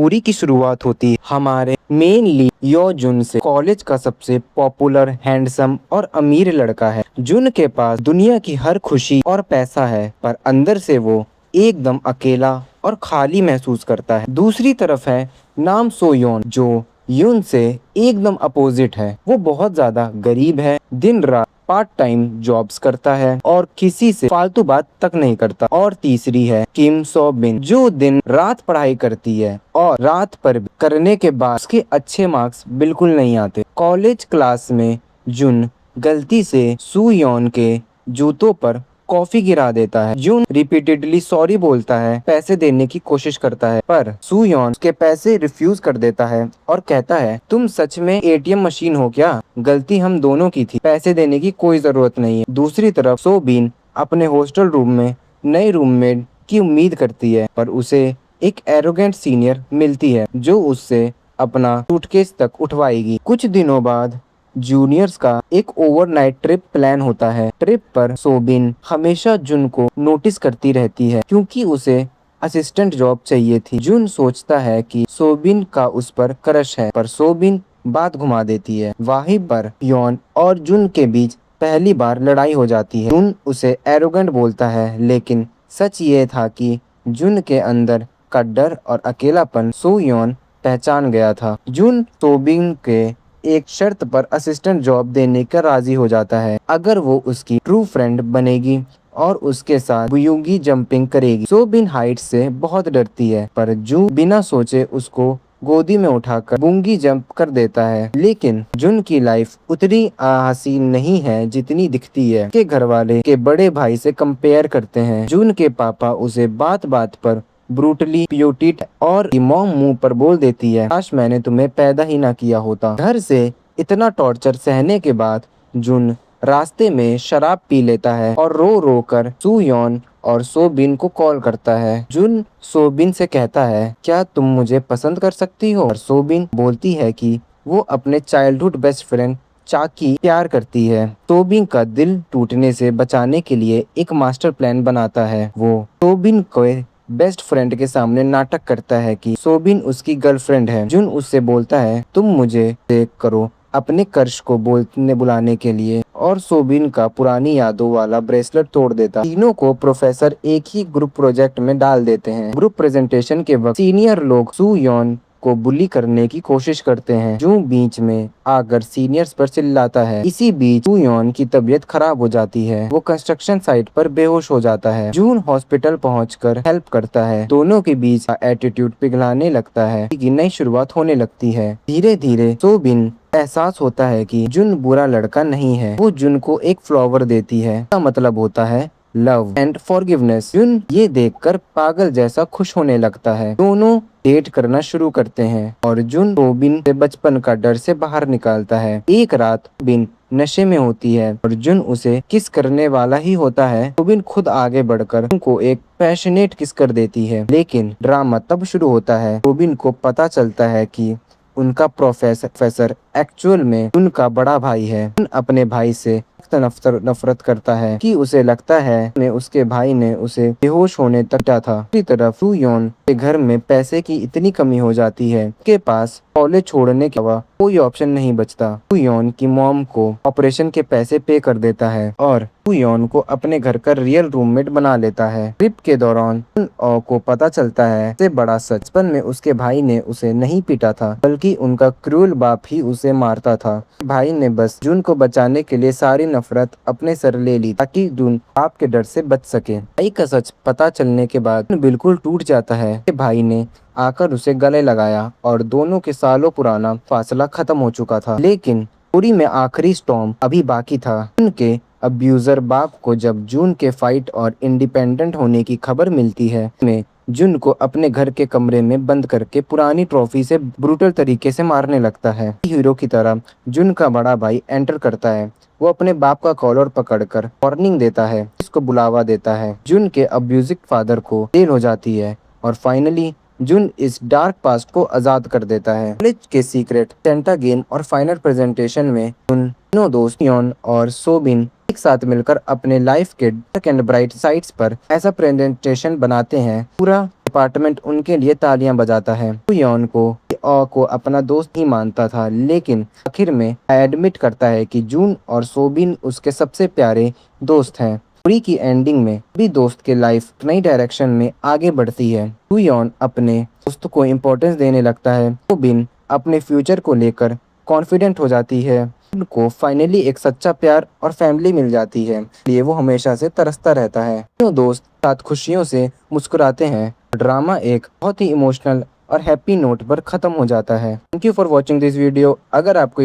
Story की शुरुआत होती है हमारे मेन लीड यो जुन से। कॉलेज का सबसे पॉपुलर, हैंडसम और अमीर लड़का है। जुन के पास दुनिया की हर खुशी और पैसा है, पर अंदर से वो एकदम अकेला और खाली महसूस करता है। दूसरी तरफ है नाम सो योन, जो युन से एकदम अपोजिट है। वो बहुत ज्यादा गरीब है, दिन रात पार्ट टाइम जॉब्स करता है और किसी से फालतू बात तक नहीं करता। और तीसरी है किम सो बिन, जो दिन रात पढ़ाई करती है और रात पर करने के बाद उसके अच्छे मार्क्स बिल्कुल नहीं आते। कॉलेज क्लास में जुन गलती से सू योन के जूतों पर कॉफी गिरा देता है। जून रिपीटेडली सॉरी बोलता है, पैसे देने की कोशिश करता है, पर सू योन उसके पैसे रिफ्यूज कर देता है और कहता है, तुम सच में एटीएम मशीन हो क्या? गलती हम दोनों की थी, पैसे देने की कोई जरूरत नहीं है। दूसरी तरफ सो बीन अपने हॉस्टल रूम में नए रूममेट की उम्मीद करती है, पर उसे एक एरोगेंट सीनियर मिलती है जो उससे अपना सूटकेस तक उठवाएगी। कुछ दिनों बाद जूनियर्स का एक ओवरनाइट ट्रिप प्लान होता है। ट्रिप पर सोबिन हमेशा जुन को नोटिस करती रहती है क्योंकि उसे असिस्टेंट जॉब चाहिए थी। जुन सोचता है कि सोबिन का उस पर क्रश है, पर सोबिन बात घुमा देती है। वहीं पर योन और जुन के बीच पहली बार लड़ाई हो जाती है। जुन उसे एरोगेंट बोलता है, लेकिन सच ये था कि जुन के अंदर का डर और अकेलापन सो योन पहचान गया था। जुन सोबिन के एक शर्त पर असिस्टेंट जॉब देने का राजी हो जाता है, अगर वो उसकी ट्रू फ्रेंड बनेगी और उसके साथ बुयुगी जंपिंग करेगी। सो बिन हाइट से बहुत डरती है, पर जू बिना सोचे उसको गोदी में उठाकर बूंगी जंप कर देता है। लेकिन जुन की लाइफ उतनी हसीन नहीं है जितनी दिखती है। के घर वाले के बड़े भाई से कंपेयर करते हैं। जुन के पापा उसे बात बात पर ब्रूटली प्योटिट और मॉम मुंह पर बोल देती है, काश मैंने तुम्हें पैदा ही ना किया होता। घर से इतना टॉर्चर सहने के बाद जुन रास्ते में शराब पी लेता है और रो रो कर सू योन और सोबिन को कॉल करता है। जुन सोबिन से कहता है, क्या तुम मुझे पसंद कर सकती हो? और सोबिन बोलती है कि वो अपने चाइल्डहुड बेस्ट फ्रेंड चाकी प्यार करती है। सोबिन का दिल टूटने से बचाने के लिए एक मास्टर प्लान बनाता है। वो सोबिन को बेस्ट फ्रेंड के सामने नाटक करता है कि सोबिन उसकी गर्लफ्रेंड है। जुन उससे बोलता है, तुम मुझे देख करो अपने कर्श को बोलने बुलाने के लिए, और सोबिन का पुरानी यादों वाला ब्रेसलेट तोड़ देता। तीनों को प्रोफेसर एक ही ग्रुप प्रोजेक्ट में डाल देते हैं। ग्रुप प्रेजेंटेशन के वक्त सीनियर लोग सू योन को बुली करने की कोशिश करते हैं। जो बीच में आकर सीनियर्स पर चिल्लाता है। इसी बीच सू योन की तबीयत खराब हो जाती है। वो कंस्ट्रक्शन साइट पर बेहोश हो जाता है। जून हॉस्पिटल पहुंचकर हेल्प करता है। दोनों के बीच का एटीट्यूड पिघलाने लगता है कि नई शुरुआत होने लगती है। धीरे धीरे सोबिन एहसास होता है कि जुन बुरा लड़का नहीं है। वो जुन को एक फ्लावर देती है, इसका मतलब होता है लव एंड फॉरगिवनेस। जुन ये देखकर पागल जैसा खुश होने लगता है। दोनों डेट करना शुरू करते हैं और जुन सोबिन से बचपन का डर से बाहर निकालता है। एक रात बिन नशे में होती है और जुन उसे किस करने वाला ही होता है। सोबिन खुद आगे बढ़कर उनको एक पैशनेट किस कर देती है, लेकिन ड्रामा तब शुरू होता है। सोबिन को पता चलता है कि उनका प्रोफेसर एक्चुअल में उनका बड़ा भाई है। उन अपने भाई से नफरत करता है कि उसे लगता है उसके भाई ने उसे बेहोश होने तक डाला था। दूसरी तरफ सू योन के घर में पैसे की इतनी कमी हो जाती है के पास कॉलेज छोड़ने के अलावा कोई ऑप्शन नहीं बचता। सू योन की मॉम को ऑपरेशन के पैसे पे कर देता है और सू योन को अपने घर का रियल रूममेट बना लेता है। ट्रिप के दौरान को पता चलता है सबसे बड़ा सच, बचपन में उसके भाई ने उसे नहीं पीटा था, बल्कि उनका क्रूर बाप ही उसे मारता था। भाई ने बस जुन को बचाने के लिए सारी नफरत अपने सर ले ली ताकि जुन बाप के डर से बच सके। भाई का सच पता चलने के बाद जुन बिल्कुल टूट जाता है। भाई ने आकर उसे गले लगाया और दोनों के सालों पुराना फासला खत्म हो चुका था। लेकिन स्टोरी में आखिरी स्टॉर्म अभी बाकी था। उनके अब्यूजर बाप को जब जून के फाइट और इंडिपेंडेंट होने की खबर मिलती है, में जुन को अपने घर के कमरे में बंद करके पुरानी ट्रॉफी से ब्रूटल तरीके से मारने लगता है। हीरो की तरह जुन का बड़ा भाई एंटर करता है। वो अपने बाप का कॉलर पकड़कर वार्निंग देता है, इसको बुलावा देता है। जुन के अब्यूजिव फादर को जेल हो जाती है और फाइनली जुन इस डार्क पास्ट को आजाद कर देता है। कॉलेज के सीक्रेट सेंटा गेम और फाइनल प्रेजेंटेशन में उन तीनों दोस्त योन और सोबिन एक साथ मिलकर अपने लाइफ के डार्क एंड ब्राइट साइड्स पर ऐसा प्रेजेंटेशन बनाते हैं। पूरा डिपार्टमेंट उनके लिए तालियां बजाता है। योन को अपना दोस्त ही मानता था, लेकिन आखिर में एडमिट करता है कि जून और सोबिन उसके सबसे प्यारे दोस्त हैं। स्टोरी की एंडिंग में भी दोस्त के लाइफ नई डायरेक्शन में आगे बढ़ती है। योन अपने दोस्त को इम्पोर्टेंस देने लगता है। सोबिन अपने फ्यूचर को लेकर कॉन्फिडेंट हो जाती है। उनको फाइनली एक सच्चा प्यार और फैमिली मिल जाती है, इसलिए वो हमेशा से तरसता रहता है। दोनों दोस्त साथ खुशियों से मुस्कुराते हैं। ड्रामा एक बहुत ही इमोशनल और हैप्पी नोट पर खत्म हो जाता है। Thank you for watching this video. अगर आपको